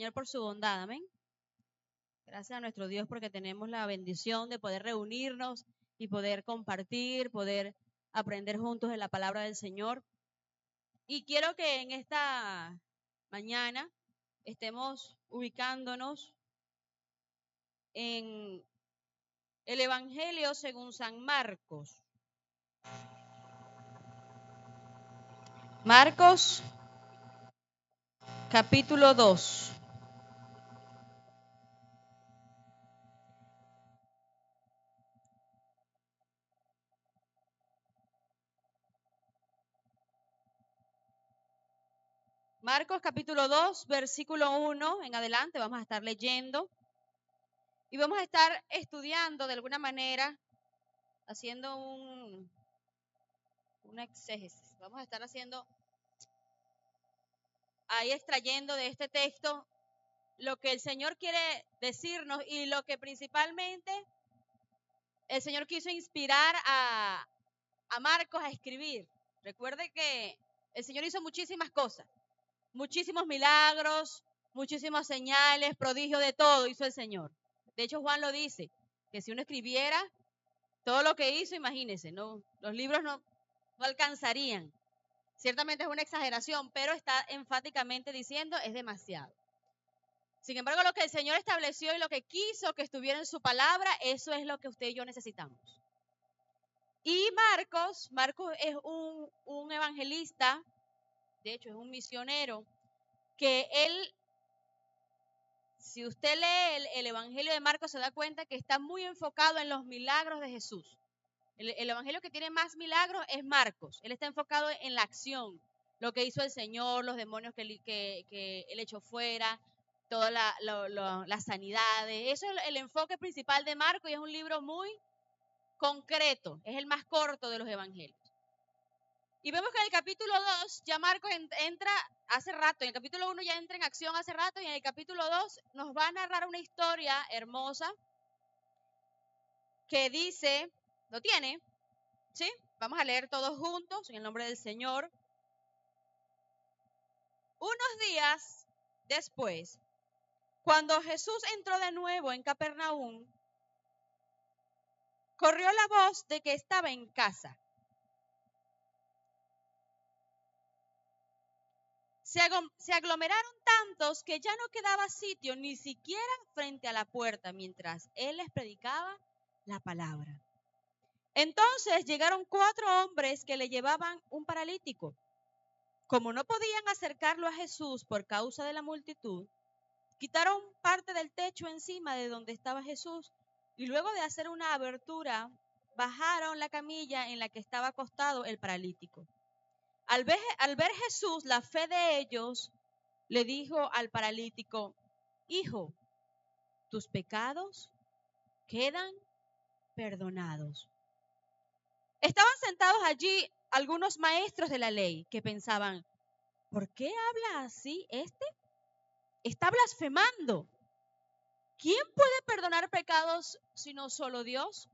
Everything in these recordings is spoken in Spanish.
Señor, por su bondad, amén. Gracias a nuestro Dios porque tenemos la bendición de poder reunirnos y poder compartir, poder aprender juntos de la palabra del Señor. Y quiero que en esta mañana estemos ubicándonos en el Evangelio según San Marcos. Marcos, capítulo 2. Marcos capítulo 2, versículo 1 en adelante, vamos a estar leyendo y vamos a estar estudiando de alguna manera, haciendo una exégesis. Vamos a estar haciendo, ahí extrayendo de este texto lo que el Señor quiere decirnos y lo que principalmente el Señor quiso inspirar a Marcos a escribir. Recuerde que el Señor hizo muchísimas cosas, muchísimos milagros, muchísimas señales, prodigios, de todo hizo el Señor. De hecho, Juan lo dice, que si uno escribiera todo lo que hizo, imagínense, no, los libros no alcanzarían. Ciertamente es una exageración, pero está enfáticamente diciendo es demasiado. Sin embargo, lo que el Señor estableció y lo que quiso que estuviera en su palabra, eso es lo que usted y yo necesitamos. Y Marcos es un evangelista, de hecho es un misionero, que él, si usted lee el Evangelio de Marcos, se da cuenta que está muy enfocado en los milagros de Jesús. El evangelio que tiene más milagros es Marcos. Él está enfocado en la acción, lo que hizo el Señor, los demonios que él echó fuera, todas las sanidades. Eso es el enfoque principal de Marcos y es un libro muy concreto, es el más corto de los evangelios. Y vemos que en el capítulo 2 ya Marcos entra hace rato, en el capítulo 1 ya entra en acción hace rato y en el capítulo 2 nos va a narrar una historia hermosa que dice, ¿lo tiene? ¿Sí? Vamos a leer todos juntos en el nombre del Señor. Unos días después, cuando Jesús entró de nuevo en Capernaum, corrió la voz de que estaba en casa. Se aglomeraron tantos que ya no quedaba sitio ni siquiera frente a la puerta mientras él les predicaba la palabra. Entonces llegaron 4 hombres que le llevaban un paralítico. Como no podían acercarlo a Jesús por causa de la multitud, quitaron parte del techo encima de donde estaba Jesús y luego de hacer una abertura, bajaron la camilla en la que estaba acostado el paralítico. Al ver Jesús la fe de ellos, le dijo al paralítico: Hijo, tus pecados quedan perdonados. Estaban sentados allí algunos maestros de la ley que pensaban: ¿por qué habla así este? Está blasfemando. ¿Quién puede perdonar pecados sino solo Dios?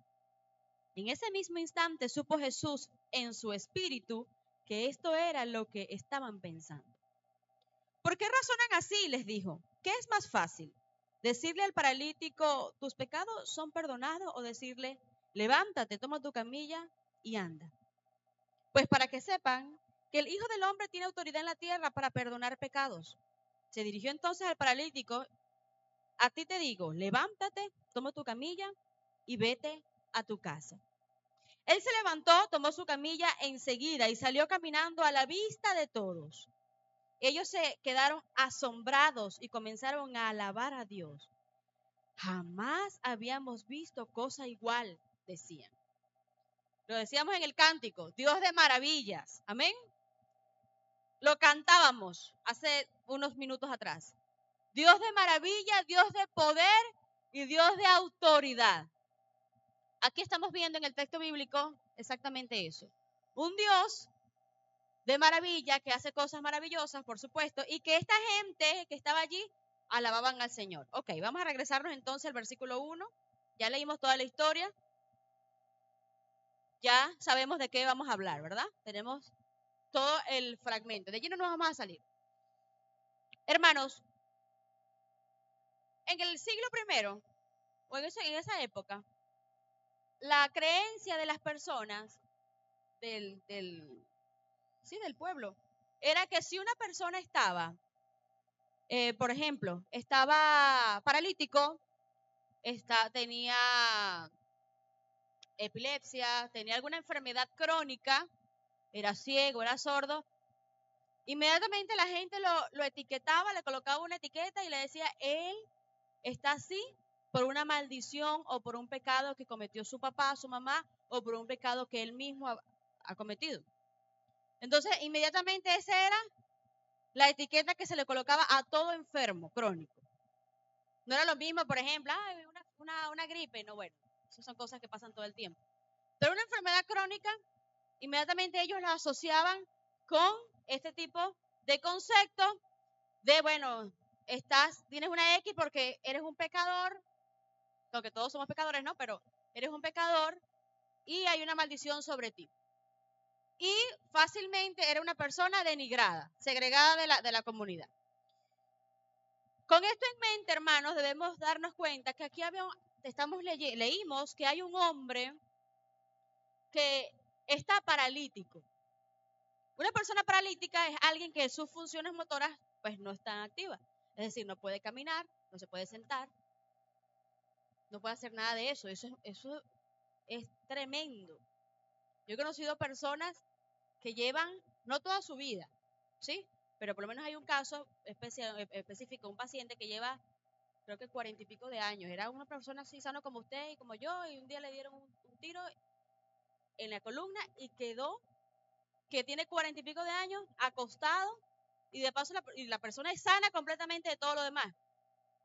En ese mismo instante supo Jesús en su espíritu que esto era lo que estaban pensando. ¿Por qué razonan así?, les dijo. ¿Qué es más fácil? ¿Decirle al paralítico, tus pecados son perdonados? ¿O decirle, levántate, toma tu camilla y anda? Pues para que sepan que el Hijo del Hombre tiene autoridad en la tierra para perdonar pecados. Se dirigió entonces al paralítico: a ti te digo, levántate, toma tu camilla y vete a tu casa. Él se levantó, tomó su camilla enseguida y salió caminando a la vista de todos. Ellos se quedaron asombrados y comenzaron a alabar a Dios. Jamás habíamos visto cosa igual, decían. Lo decíamos en el cántico, Dios de maravillas. Amén. Lo cantábamos hace unos minutos atrás. Dios de maravilla, Dios de poder y Dios de autoridad. Aquí estamos viendo en el texto bíblico exactamente eso. Un Dios de maravilla que hace cosas maravillosas, por supuesto, y que esta gente que estaba allí alababan al Señor. Ok, vamos a regresarnos entonces al versículo 1. Ya leímos toda la historia. Ya sabemos de qué vamos a hablar, ¿verdad? Tenemos todo el fragmento. De allí no nos vamos a salir. Hermanos, en el siglo primero, o en esa época, la creencia de las personas del pueblo era que si una persona estaba, por ejemplo, estaba paralítico, tenía epilepsia, tenía alguna enfermedad crónica, era ciego, era sordo, inmediatamente la gente lo etiquetaba, le colocaba una etiqueta y le decía, él está así por una maldición o por un pecado que cometió su papá, su mamá, o por un pecado que él mismo ha cometido. Entonces, inmediatamente esa era la etiqueta que se le colocaba a todo enfermo crónico. No era lo mismo, por ejemplo, una gripe, no, bueno, esas son cosas que pasan todo el tiempo. Pero una enfermedad crónica, inmediatamente ellos la asociaban con este tipo de concepto de, bueno, tienes una X porque eres un pecador, aunque todos somos pecadores, ¿no? Pero eres un pecador y hay una maldición sobre ti. Y fácilmente era una persona denigrada, segregada de la comunidad. Con esto en mente, hermanos, debemos darnos cuenta que aquí leímos que hay un hombre que está paralítico. Una persona paralítica es alguien que sus funciones motoras pues no están activas. Es decir, no puede caminar, no se puede sentar, no puede hacer nada de eso. Eso es tremendo. Yo he conocido personas que llevan, no toda su vida, ¿sí? Pero por lo menos hay un caso específico, un paciente que lleva, creo que 40 y pico de años. Era una persona así sano como usted y como yo, y un día le dieron un tiro en la columna y quedó, que tiene 40 y pico de años, acostado, y de paso la persona es sana completamente de todo lo demás.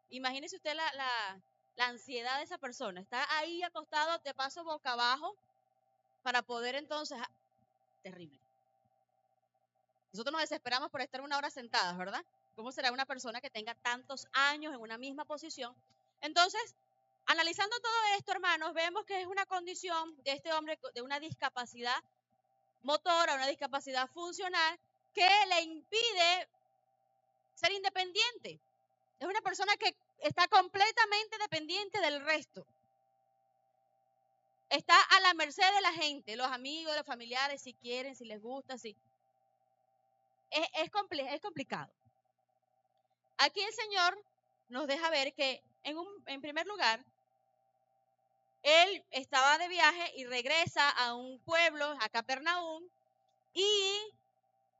Imagínese usted la ansiedad de esa persona. Está ahí acostado, de paso boca abajo, para poder entonces, terrible. Nosotros nos desesperamos por estar una hora sentadas, ¿verdad? ¿Cómo será una persona que tenga tantos años en una misma posición? Entonces, analizando todo esto, hermanos, vemos que es una condición de este hombre de una discapacidad motora, una discapacidad funcional, que le impide ser independiente. Es una persona que está completamente dependiente del resto. Está a la merced de la gente, los amigos, los familiares, si quieren, si les gusta, si. Es complicado. Aquí el Señor nos deja ver que, en primer lugar, él estaba de viaje y regresa a un pueblo, a Capernaum, y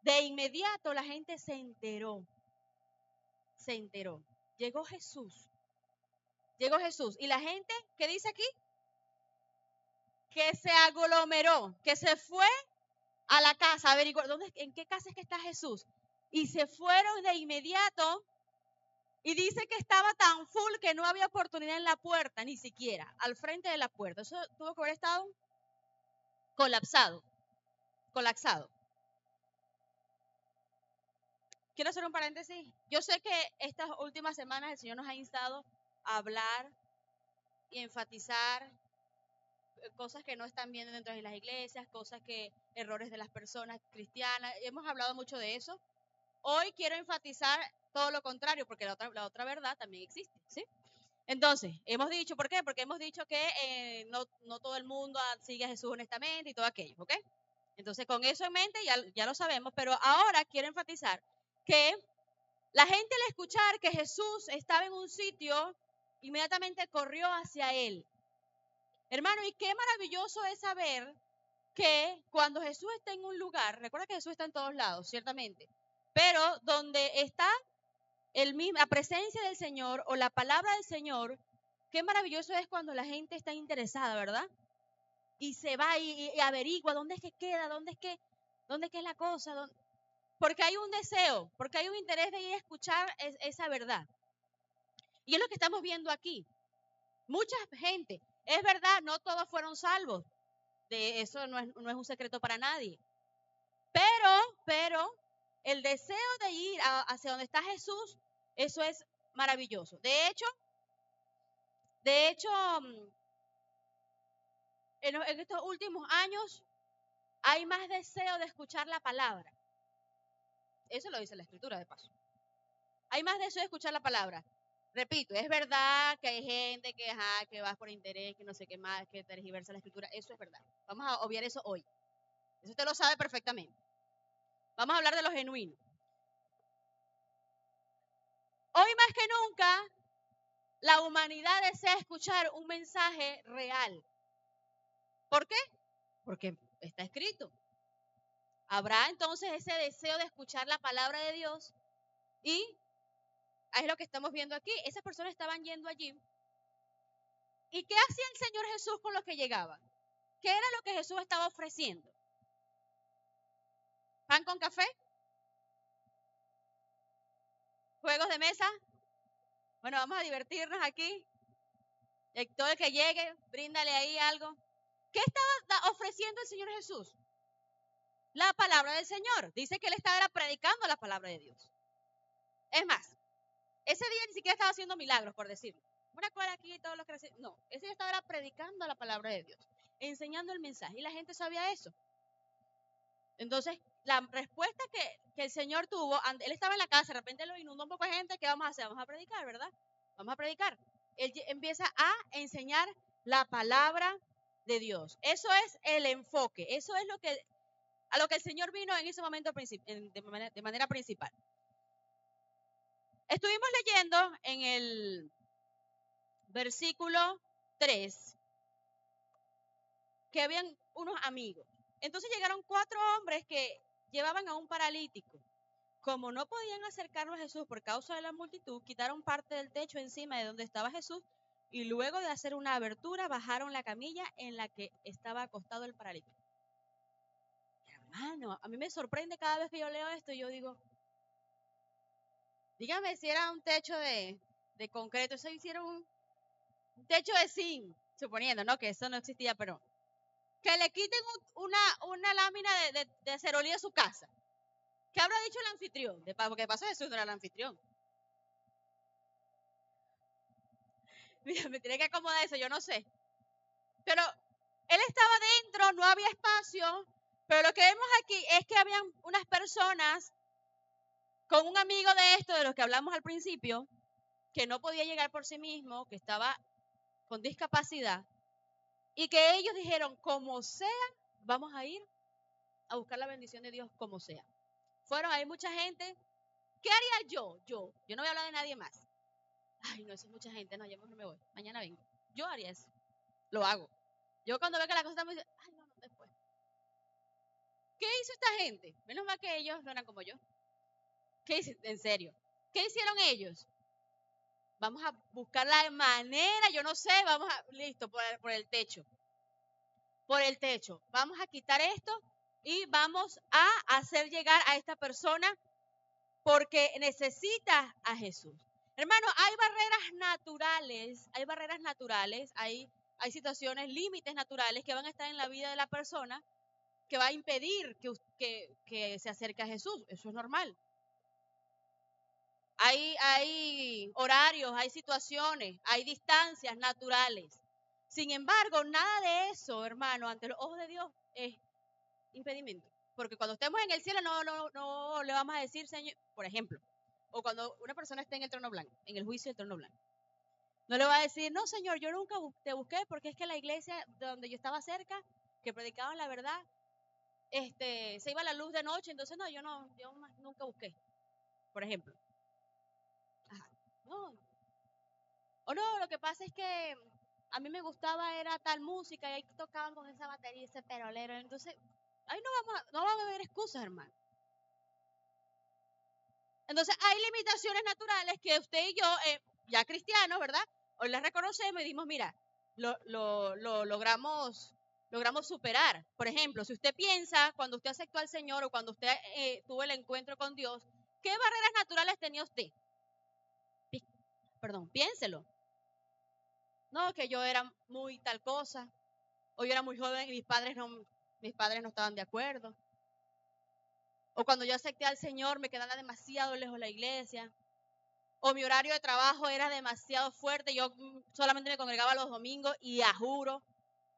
de inmediato la gente se enteró. Llegó Jesús. Y la gente, ¿qué dice aquí? Que se aglomeró, que se fue a la casa a averiguar en qué casa es que está Jesús. Y se fueron de inmediato. Y dice que estaba tan full que no había oportunidad en la puerta, ni siquiera, al frente de la puerta. Eso tuvo que haber estado colapsado. Quiero hacer un paréntesis. Yo sé que estas últimas semanas el Señor nos ha instado a hablar y enfatizar cosas que no están bien dentro de las iglesias, errores de las personas cristianas. Hemos hablado mucho de eso. Hoy quiero enfatizar todo lo contrario, porque la otra verdad también existe, ¿sí? Entonces, hemos dicho, ¿por qué? Porque hemos dicho que no todo el mundo sigue a Jesús honestamente y todo aquello, ¿ok? Entonces, con eso en mente ya lo sabemos, pero ahora quiero enfatizar que la gente al escuchar que Jesús estaba en un sitio, inmediatamente corrió hacia él. Hermano, y qué maravilloso es saber que cuando Jesús está en un lugar, recuerda que Jesús está en todos lados, ciertamente, pero donde está la presencia del Señor o la palabra del Señor, qué maravilloso es cuando la gente está interesada, ¿verdad? Y se va y averigua dónde es que queda, dónde es que es la cosa, porque hay un deseo, porque hay un interés de ir a escuchar esa verdad. Y es lo que estamos viendo aquí. Mucha gente, es verdad, no todos fueron salvos, de eso no es un secreto para nadie, pero el deseo de ir hacia donde está Jesús, eso es maravilloso. De hecho, en estos últimos años hay más deseo de escuchar la palabra. Eso lo dice la Escritura, de paso. Hay más deseo de escuchar la palabra. Repito, es verdad que hay gente que, ajá, que va por interés, que no sé qué más, que tergiversa la escritura. Eso es verdad. Vamos a obviar eso hoy. Eso usted lo sabe perfectamente. Vamos a hablar de lo genuino. Hoy más que nunca, la humanidad desea escuchar un mensaje real. ¿Por qué? Porque está escrito. Habrá entonces ese deseo de escuchar la palabra de Dios y es lo que estamos viendo aquí. Esas personas estaban yendo allí. ¿Y qué hacía el Señor Jesús con los que llegaban? ¿Qué era lo que Jesús estaba ofreciendo? ¿Pan con café? ¿Juegos de mesa? Bueno, vamos a divertirnos aquí. Todo el que llegue, bríndale ahí algo. ¿Qué estaba ofreciendo el Señor Jesús? La palabra del Señor. Dice que él estaba predicando la palabra de Dios. Es más, ese día ni siquiera estaba haciendo milagros, por decirlo. Una cosa aquí y todos los que no, ese día estaba predicando la palabra de Dios, enseñando el mensaje y la gente sabía eso. Entonces, la respuesta que el Señor tuvo, él estaba en la casa, de repente lo inundó un poco de gente, ¿qué vamos a hacer? Vamos a predicar, ¿verdad? Vamos a predicar. Él empieza a enseñar la palabra de Dios. Eso es el enfoque, eso es a lo que el Señor vino en ese momento de manera principal. Estuvimos leyendo en el versículo 3 que habían unos amigos. Entonces llegaron 4 hombres que llevaban a un paralítico. Como no podían acercarlo a Jesús por causa de la multitud, quitaron parte del techo encima de donde estaba Jesús y luego de hacer una abertura bajaron la camilla en la que estaba acostado el paralítico. Hermano, a mí me sorprende cada vez que yo leo esto y yo digo, dígame si era un techo de concreto, eso hicieron un techo de zinc, suponiendo, ¿no? Que eso no existía, pero que le quiten una lámina de acerolí de su casa. ¿Qué habrá dicho el anfitrión? Porque de paso Jesús no era el anfitrión. Mira, me tiene que acomodar eso, yo no sé. Pero él estaba dentro, no había espacio, pero lo que vemos aquí es que habían unas personas con un amigo de esto, de los que hablamos al principio, que no podía llegar por sí mismo, que estaba con discapacidad, y que ellos dijeron, como sea, vamos a ir a buscar la bendición de Dios como sea. Fueron ahí mucha gente. ¿Qué haría yo? Yo no voy a hablar de nadie más. Ay, no, eso es mucha gente, no, yo mejor me voy, mañana vengo. Yo haría eso, lo hago. Yo cuando veo que la cosa está muy... Ay, no, después. ¿Qué hizo esta gente? Menos mal que ellos no eran como yo. ¿Qué hizo? En serio. ¿Qué hicieron ellos? Vamos a buscar la manera, yo no sé, vamos a... Listo, por el techo. Por el techo. Vamos a quitar esto y vamos a hacer llegar a esta persona porque necesita a Jesús. Hermano, hay barreras naturales, hay situaciones, límites naturales que van a estar en la vida de la persona que va a impedir que se acerque a Jesús. Eso es normal. Hay horarios, hay situaciones, hay distancias naturales. Sin embargo, nada de eso, hermano, ante los ojos de Dios es impedimento. Porque cuando estemos en el cielo no le vamos a decir, Señor, por ejemplo, o cuando una persona esté en el trono blanco, en el juicio del trono blanco, no le va a decir, no, Señor, yo nunca te busqué porque es que la iglesia donde yo estaba cerca, que predicaban la verdad, se iba la luz de noche, entonces no, yo nunca busqué, por ejemplo. Ajá. No. O no, lo que pasa es que a mí me gustaba era tal música y ahí tocaban con esa batería, ese perolero, entonces ahí no va a haber excusas, hermano. Entonces hay limitaciones naturales que usted y yo, ya cristianos, ¿verdad? Hoy las reconocemos y dimos, mira, lo logramos superar. Por ejemplo, si usted piensa cuando usted aceptó al Señor o cuando usted tuvo el encuentro con Dios, ¿qué barreras naturales tenía usted? Perdón, piénselo. No, que yo era muy tal cosa, o yo era muy joven y mis padres no estaban de acuerdo. O cuando yo acepté al Señor me quedaba demasiado lejos de la iglesia. O mi horario de trabajo era demasiado fuerte, yo solamente me congregaba los domingos y a juro.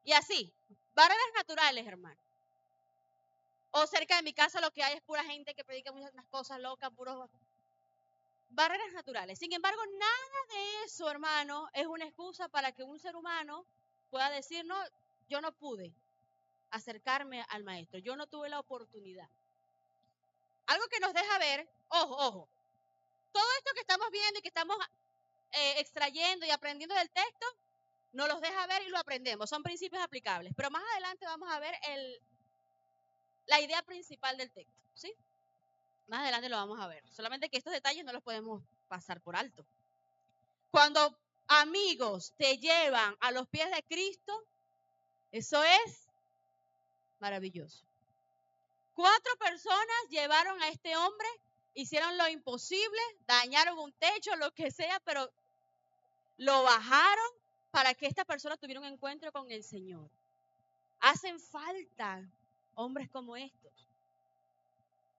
Y así, barreras naturales, hermano. O cerca de mi casa lo que hay es pura gente que predica muchas cosas locas, puros barreras naturales. Sin embargo, nada de su hermano es una excusa para que un ser humano pueda decir, no, yo no pude acercarme al maestro, yo no tuve la oportunidad. Algo que nos deja ver, ojo, todo esto que estamos viendo y que estamos extrayendo y aprendiendo del texto, nos los deja ver y lo aprendemos, son principios aplicables, pero más adelante vamos a ver la idea principal del texto, ¿sí? Más adelante lo vamos a ver, solamente que estos detalles no los podemos pasar por alto. Cuando amigos te llevan a los pies de Cristo, eso es maravilloso. 4 personas llevaron a este hombre, hicieron lo imposible, dañaron un techo, lo que sea, pero lo bajaron para que esta persona tuviera un encuentro con el Señor. Hacen falta hombres como estos,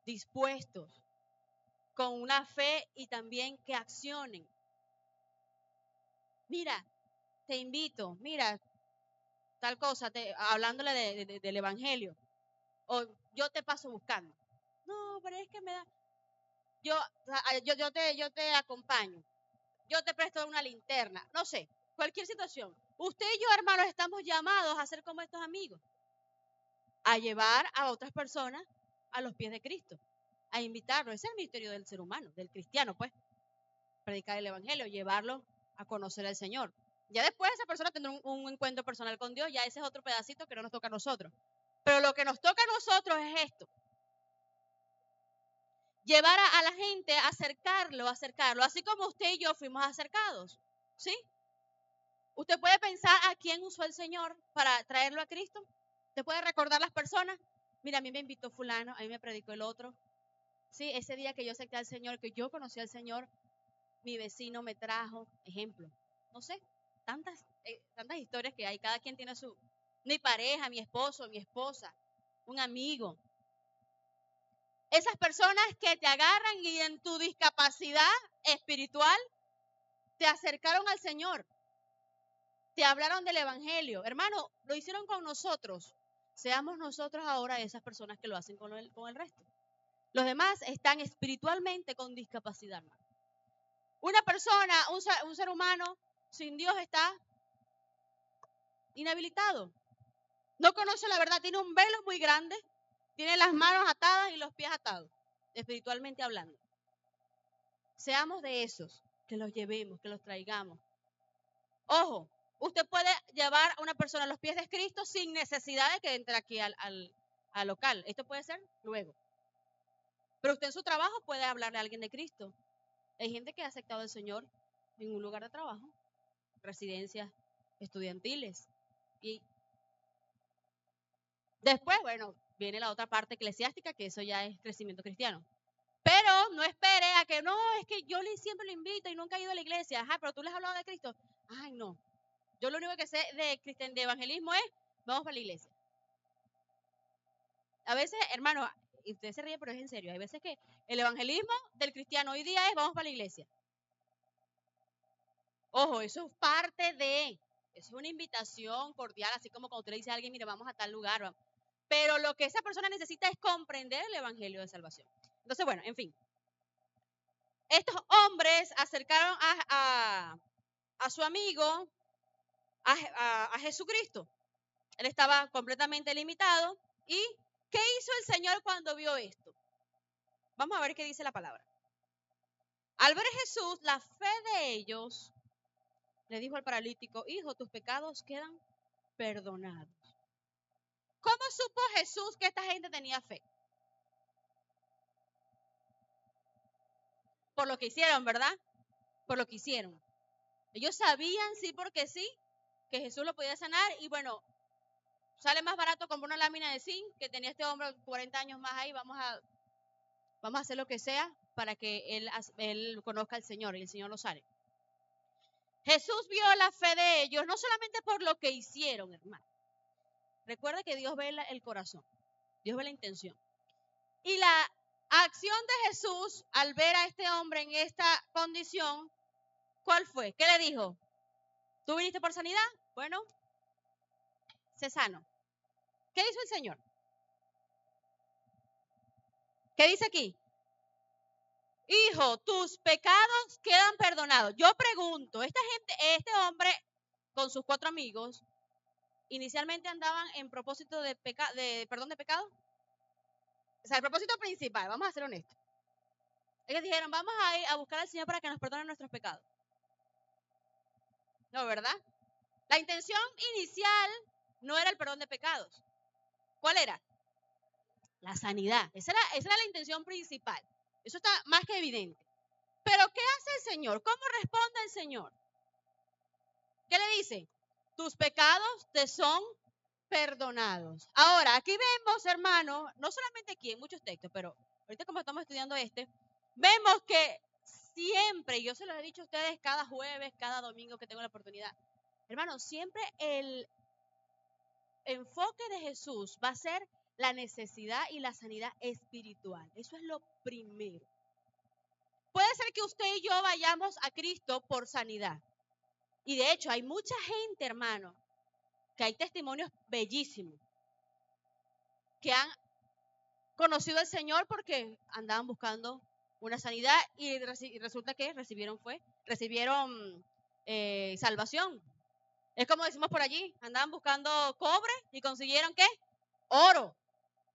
dispuestos, con una fe y también que accionen. Mira, te invito, mira, tal cosa, hablándole del Evangelio, o yo te paso buscando. No, pero es que me da, yo te acompaño, yo te presto una linterna, no sé, cualquier situación. Usted y yo, hermanos, estamos llamados a ser como estos amigos, a llevar a otras personas a los pies de Cristo, a invitarlos. Ese es el misterio del ser humano, del cristiano, pues, predicar el Evangelio, llevarlo a conocer al Señor. Ya después esa persona tendrá un encuentro personal con Dios, ya ese es otro pedacito que no nos toca a nosotros. Pero lo que nos toca a nosotros es esto. Llevar a la gente, acercarlo, así como usted y yo fuimos acercados, ¿sí? Usted puede pensar a quién usó el Señor para traerlo a Cristo. Usted puede recordar las personas. Mira, a mí me invitó fulano, a mí me predicó el otro. Sí, ese día que yo acepté al Señor, que yo conocí al Señor, mi vecino me trajo, ejemplo. No sé, tantas historias que hay. Cada quien tiene mi pareja, mi esposo, mi esposa, un amigo. Esas personas que te agarran y en tu discapacidad espiritual te acercaron al Señor. Te hablaron del Evangelio. Hermano, lo hicieron con nosotros. Seamos nosotros ahora esas personas que lo hacen con el resto. Los demás están espiritualmente con discapacidad, hermano. Una persona, un ser humano sin Dios está inhabilitado. No conoce la verdad, tiene un velo muy grande, tiene las manos atadas y los pies atados, espiritualmente hablando. Seamos de esos, que los llevemos, que los traigamos. Ojo, usted puede llevar a una persona a los pies de Cristo sin necesidad de que entre aquí al local. Esto puede ser luego. Pero usted en su trabajo puede hablarle a alguien de Cristo. Hay gente que ha aceptado al Señor en un lugar de trabajo, residencias estudiantiles. Y después, bueno, viene la otra parte eclesiástica, que eso ya es crecimiento cristiano. Pero no espere a que, no, es que yo siempre lo invito y nunca he ido a la iglesia. Ajá, pero tú les has hablado de Cristo. Ay, no. Yo lo único que sé de evangelismo es, vamos para la iglesia. A veces, hermano, y usted se ríe, pero es en serio, hay veces que el evangelismo del cristiano hoy día es, vamos para la iglesia. Ojo, eso es parte de, eso es una invitación cordial, así como cuando usted le dice a alguien, mire, vamos a tal lugar. Vamos. Pero lo que esa persona necesita es comprender el evangelio de salvación. Entonces, bueno, en fin. Estos hombres acercaron a su amigo, a Jesucristo. Él estaba completamente limitado. ¿Y qué hizo el Señor cuando vio esto? Vamos a ver qué dice la palabra. Al ver Jesús la fe de ellos, le dijo al paralítico, hijo, tus pecados quedan perdonados. ¿Cómo supo Jesús que esta gente tenía fe? Por lo que hicieron, ¿verdad? Por lo que hicieron. Ellos sabían, sí, porque sí, que Jesús lo podía sanar y bueno, sale más barato comprar una lámina de zinc que tenía este hombre 40 años más ahí, vamos a hacer lo que sea para que él conozca al Señor y el Señor lo sane. Jesús vio la fe de ellos, no solamente por lo que hicieron, hermano. Recuerda que Dios ve el corazón, Dios ve la intención. Y la acción de Jesús al ver a este hombre en esta condición, ¿cuál fue? ¿Qué le dijo? ¿Tú viniste por sanidad? Bueno, sé sano. ¿Qué hizo el Señor? ¿Qué dice aquí? hijo, tus pecados quedan perdonados. Yo pregunto, este hombre con sus 4 amigos, inicialmente andaban en propósito de perdón de pecado. O sea, el propósito principal, vamos a ser honestos. Ellos dijeron, vamos a ir a buscar al Señor para que nos perdone nuestros pecados. No, ¿verdad? La intención inicial no era el perdón de pecados. ¿Cuál era? La sanidad. Esa era la intención principal. Eso está más que evidente. Pero ¿qué hace el Señor? ¿Cómo responde el Señor? ¿Qué le dice? Tus pecados te son perdonados. Ahora, aquí vemos, hermano, no solamente aquí, en muchos textos, pero ahorita como estamos estudiando vemos que siempre, yo se los he dicho a ustedes cada jueves, cada domingo que tengo la oportunidad, hermano, siempre el enfoque de Jesús va a ser la necesidad y la sanidad espiritual. Eso es lo primero. Puede ser que usted y yo vayamos a Cristo por sanidad. Y de hecho, hay mucha gente, hermano, que hay testimonios bellísimos, que han conocido al Señor porque andaban buscando una sanidad y resulta que recibieron salvación. Es como decimos por allí, andaban buscando cobre y consiguieron ¿qué? Oro.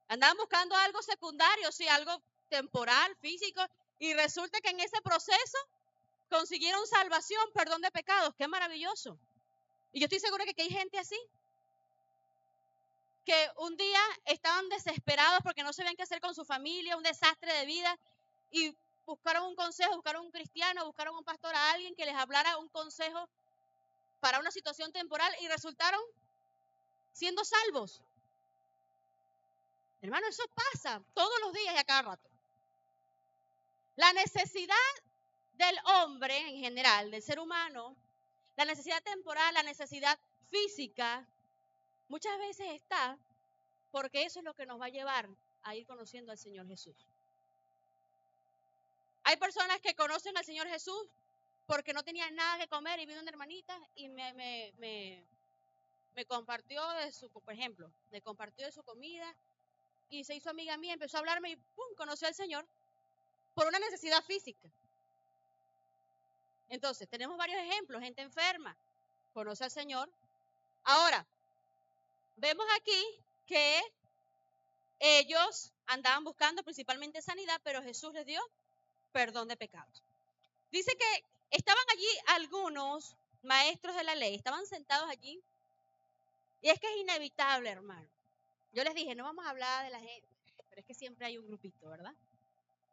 Andaban buscando algo secundario, sí, algo temporal, físico, y resulta que en ese proceso consiguieron salvación, perdón de pecados. ¡Qué maravilloso! Y yo estoy segura que hay gente así, que un día estaban desesperados porque no sabían qué hacer con su familia, un desastre de vida, y buscaron un consejo, buscaron un cristiano, buscaron un pastor, a alguien que les hablara un consejo para una situación temporal y resultaron siendo salvos. Hermano, eso pasa todos los días y a cada rato. La necesidad del hombre en general, del ser humano, la necesidad temporal, la necesidad física, muchas veces está porque eso es lo que nos va a llevar a ir conociendo al Señor Jesús. Hay personas que conocen al Señor Jesús porque no tenían nada que comer y vino una hermanita y me compartió de su, por ejemplo, me compartió de su comida y se hizo amiga mía, empezó a hablarme y ¡pum!, conoció al Señor por una necesidad física. Entonces, tenemos varios ejemplos, gente enferma, conoce al Señor. Ahora, vemos aquí que ellos andaban buscando principalmente sanidad, pero Jesús les dio perdón de pecados. Dice que estaban allí algunos maestros de la ley, estaban sentados allí, y es que es inevitable, hermano. Yo les dije, no vamos a hablar de la gente, pero es que siempre hay un grupito, ¿verdad?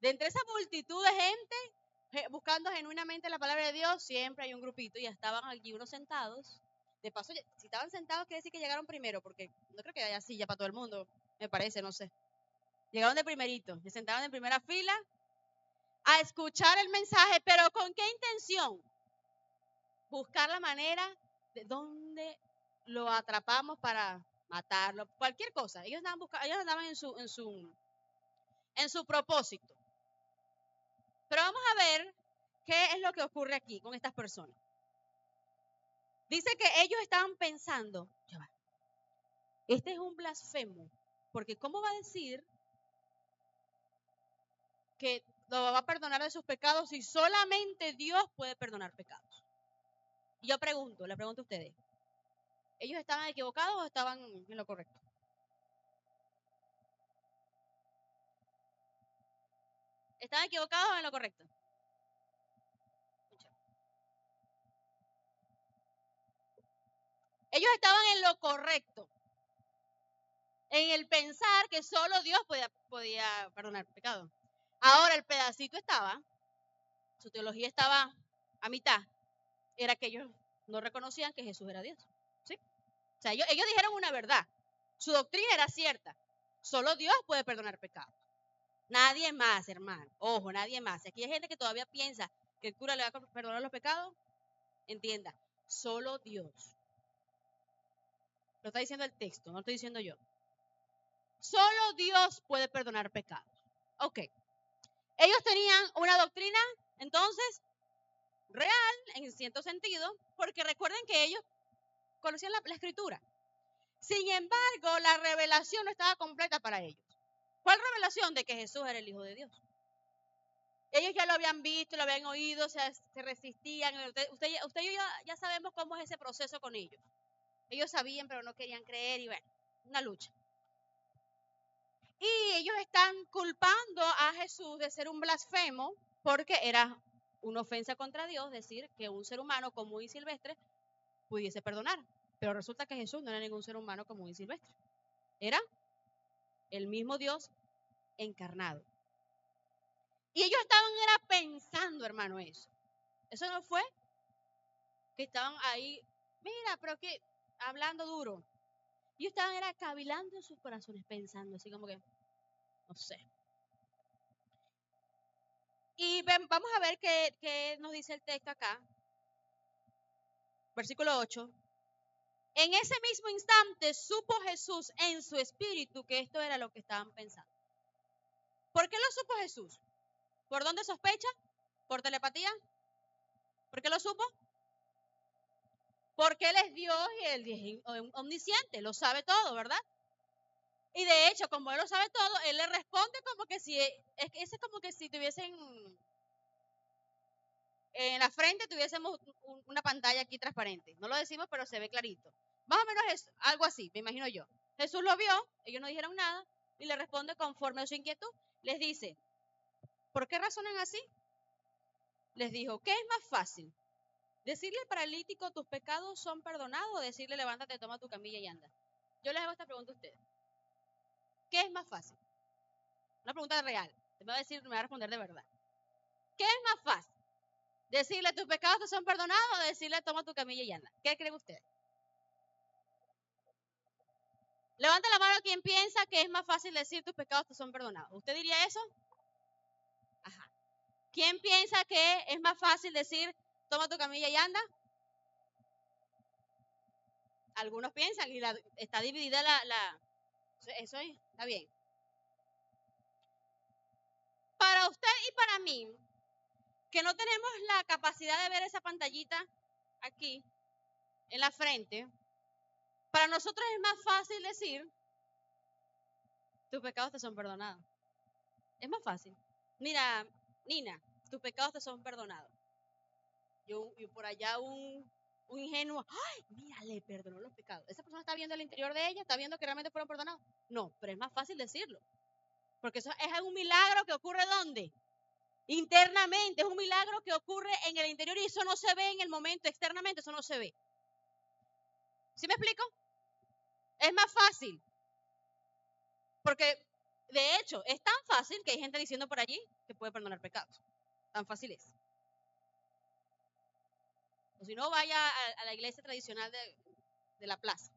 De entre esa multitud de gente buscando genuinamente la palabra de Dios, siempre hay un grupito, y estaban allí unos sentados. De paso, si estaban sentados, quiere decir que llegaron primero, porque no creo que haya silla para todo el mundo, me parece, no sé. Llegaron de primerito, se sentaron en primera fila a escuchar el mensaje, pero ¿con qué intención? Buscar la manera de dónde lo atrapamos para matarlo, cualquier cosa. Ellos andaban en su propósito. Pero vamos a ver qué es lo que ocurre aquí con estas personas. Dice que ellos estaban pensando, este es un blasfemo, porque ¿cómo va a decir que lo va a perdonar de sus pecados si solamente Dios puede perdonar pecados? Y yo le pregunto a ustedes, ¿ellos estaban equivocados o estaban en lo correcto? ¿Estaban equivocados o en lo correcto? Ellos estaban en lo correcto, en el pensar que solo Dios podía perdonar pecados. Ahora el pedacito su teología estaba a mitad, era que ellos no reconocían que Jesús era Dios. ¿Sí? O sea, ellos dijeron una verdad, su doctrina era cierta, solo Dios puede perdonar pecados. Nadie más, hermano, ojo, nadie más. Si aquí hay gente que todavía piensa que el cura le va a perdonar los pecados, entienda, solo Dios. Lo está diciendo el texto, no lo estoy diciendo yo. Solo Dios puede perdonar pecados. Ok. Ellos tenían una doctrina, entonces, real, en cierto sentido, porque recuerden que ellos conocían la escritura. Sin embargo, la revelación no estaba completa para ellos. ¿Cuál revelación? De que Jesús era el Hijo de Dios. Ellos ya lo habían visto, lo habían oído, o sea, se resistían. Usted y yo ya sabemos cómo es ese proceso con ellos. Ellos sabían, pero no querían creer y bueno, una lucha. Y ellos están culpando a Jesús de ser un blasfemo porque era una ofensa contra Dios decir que un ser humano común y silvestre pudiese perdonar. Pero resulta que Jesús no era ningún ser humano común y silvestre. Era el mismo Dios encarnado. Y ellos estaban era pensando, hermano, eso. Eso no fue que estaban ahí, mira, pero que hablando duro. Ellos estaban era cavilando en sus corazones, pensando así como que, no sé. Y vamos a ver qué nos dice el texto acá. Versículo 8. En ese mismo instante supo Jesús en su espíritu que esto era lo que estaban pensando. ¿Por qué lo supo Jesús? ¿Por dónde sospecha? ¿Por telepatía? ¿Por qué lo supo? Porque Él es Dios y Él es omnisciente, lo sabe todo, ¿verdad? Y de hecho, como Él lo sabe todo, Él le responde como que si, es como que si tuviesen en la frente tuviésemos una pantalla aquí transparente. No lo decimos, pero se ve clarito. Más o menos es algo así, me imagino yo. Jesús lo vio, ellos no dijeron nada, y le responde conforme a su inquietud. Les dice, ¿por qué razonan así? Les dijo, ¿qué es más fácil? ¿Decirle al paralítico tus pecados son perdonados o decirle levántate, toma tu camilla y anda? Yo les hago esta pregunta a ustedes. ¿Qué es más fácil? Una pregunta real. Me va a decir, me va a responder de verdad. ¿Qué es más fácil? ¿Decirle tus pecados te son perdonados o decirle toma tu camilla y anda? ¿Qué creen ustedes? Levanta la mano quien piensa que es más fácil decir tus pecados te son perdonados. ¿Usted diría eso? Ajá. ¿Quién piensa que es más fácil decir toma tu camilla y anda? Algunos piensan y está dividida eso está bien. Para usted y para mí, que no tenemos la capacidad de ver esa pantallita aquí en la frente, para nosotros es más fácil decir tus pecados te son perdonados. Es más fácil. Mira, Nina, tus pecados te son perdonados. Yo por allá un ingenuo, ay, mira, le perdonó los pecados. ¿Esa persona está viendo el interior de ella? ¿Está viendo que realmente fueron perdonados? No, pero es más fácil decirlo. Porque eso es un milagro que ocurre ¿dónde? Internamente, es un milagro que ocurre en el interior y eso no se ve en el momento, externamente eso no se ve. ¿Sí me explico? Es más fácil. Porque, de hecho, es tan fácil que hay gente diciendo por allí que puede perdonar pecados. Tan fácil es. O si no, vaya a la iglesia tradicional de la plaza.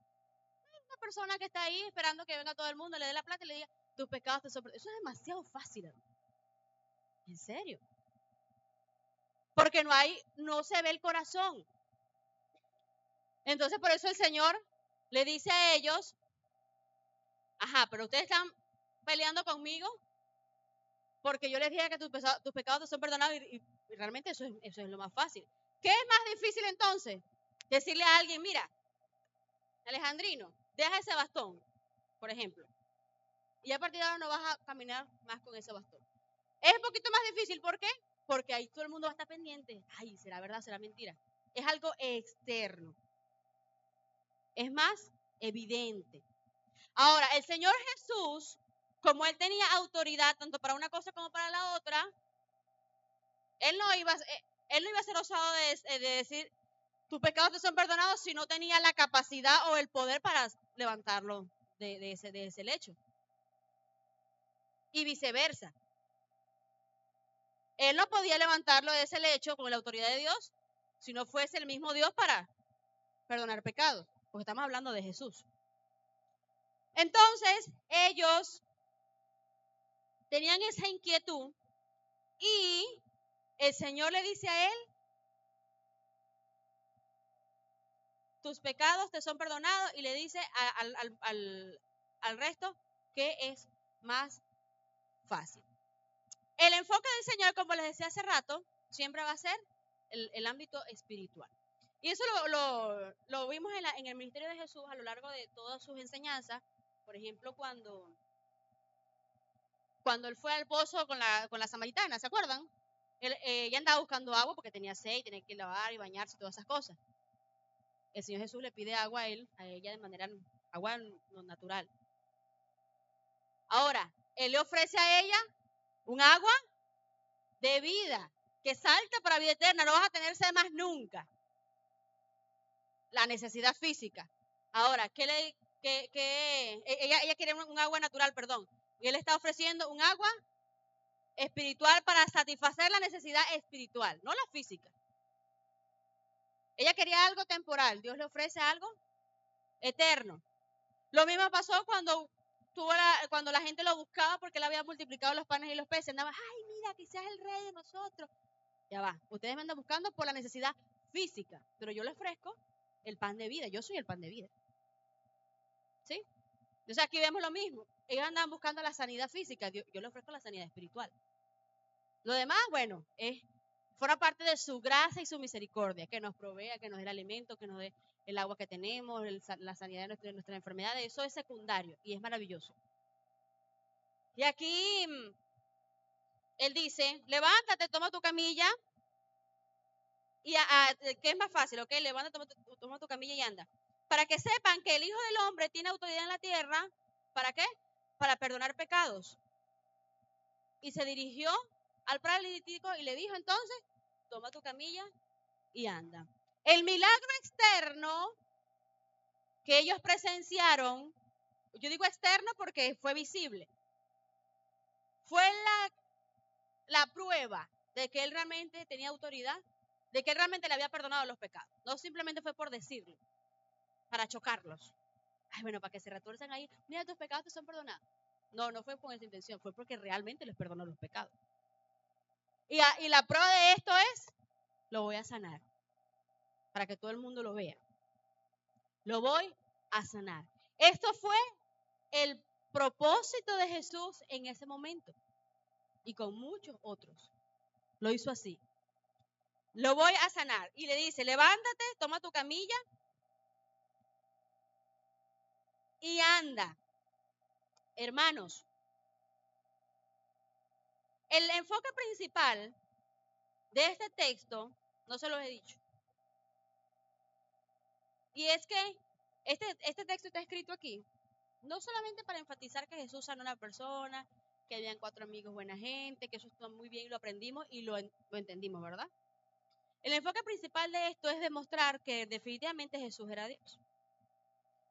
Una persona que está ahí esperando que venga todo el mundo, le dé la plata y le diga, tus pecados te son perdonados. Eso es demasiado fácil, hermano. En serio. Porque no se ve el corazón. Entonces, por eso el Señor le dice a ellos, ajá, pero ustedes están peleando conmigo porque yo les dije que tus pecados te son perdonados y realmente eso es lo más fácil. ¿Qué es más difícil entonces? Decirle a alguien, mira, Alejandrino, deja ese bastón, por ejemplo. Y a partir de ahora no vas a caminar más con ese bastón. Es un poquito más difícil, ¿por qué? Porque ahí todo el mundo va a estar pendiente. Ay, ¿será verdad? ¿Será mentira? Es algo externo. Es más evidente. Ahora, el Señor Jesús, como Él tenía autoridad tanto para una cosa como para la otra, Él no iba a ser osado de decir, tus pecados te son perdonados si no tenía la capacidad o el poder para levantarlo de ese lecho. Y viceversa. Él no podía levantarlo de ese lecho con la autoridad de Dios si no fuese el mismo Dios para perdonar pecados, porque estamos hablando de Jesús. Entonces, ellos tenían esa inquietud y el Señor le dice a él, tus pecados te son perdonados, y le dice al resto que es más fácil. El enfoque del Señor, como les decía hace rato, siempre va a ser el ámbito espiritual. Y eso lo vimos en el ministerio de Jesús a lo largo de todas sus enseñanzas. Por ejemplo, cuando él fue al pozo con la samaritana, ¿se acuerdan? Ella andaba buscando agua porque tenía sed, tenía que lavar y bañarse y todas esas cosas. El Señor Jesús le pide agua a ella de manera, agua natural. Ahora, Él le ofrece a ella un agua de vida, que salta para vida eterna, no vas a tener sed más nunca. La necesidad física. Ahora, ella quería un agua natural, perdón. Y Él está ofreciendo un agua espiritual para satisfacer la necesidad espiritual, no la física. Ella quería algo temporal, Dios le ofrece algo eterno. Lo mismo pasó cuando la gente lo buscaba porque él había multiplicado los panes y los peces. Andaba, ay, mira, quizás el rey de nosotros. Ya va, ustedes me andan buscando por la necesidad física, pero yo le ofrezco el pan de vida, yo soy el pan de vida. ¿Sí? Entonces aquí vemos lo mismo. Ellos andaban buscando la sanidad física, yo le ofrezco la sanidad espiritual. Lo demás, bueno, forma parte de su gracia y su misericordia, que nos provea, que nos dé el alimento, que nos dé el agua que tenemos, la sanidad de nuestras enfermedades. Eso es secundario y es maravilloso. Y aquí él dice, levántate, toma tu camilla. Y ¿qué es más fácil? Ok, levántate, toma tu camilla y anda. Para que sepan que el Hijo del Hombre tiene autoridad en la tierra. ¿Para qué? Para perdonar pecados. Y se dirigió al paralítico y le dijo entonces, toma tu camilla y anda. El milagro externo que ellos presenciaron, yo digo externo porque fue visible, fue la prueba de que él realmente tenía autoridad, de que él realmente le había perdonado los pecados. No simplemente fue por decirlo, para chocarlos. Ay, bueno, para que se retuerzan ahí, mira, tus pecados te son perdonados. No fue con esa intención, fue porque realmente les perdonó los pecados. Y la prueba de esto es, lo voy a sanar, para que todo el mundo lo vea. Lo voy a sanar. Esto fue el propósito de Jesús en ese momento y con muchos otros. Lo hizo así. Lo voy a sanar. Y le dice, levántate, toma tu camilla y anda. Hermanos, el enfoque principal de este texto, no se los he dicho. Y es que este texto está escrito aquí, no solamente para enfatizar que Jesús sanó a una persona, que habían 4 amigos buena gente, que eso estuvo muy bien y lo aprendimos y lo entendimos, ¿verdad? El enfoque principal de esto es demostrar que definitivamente Jesús era Dios.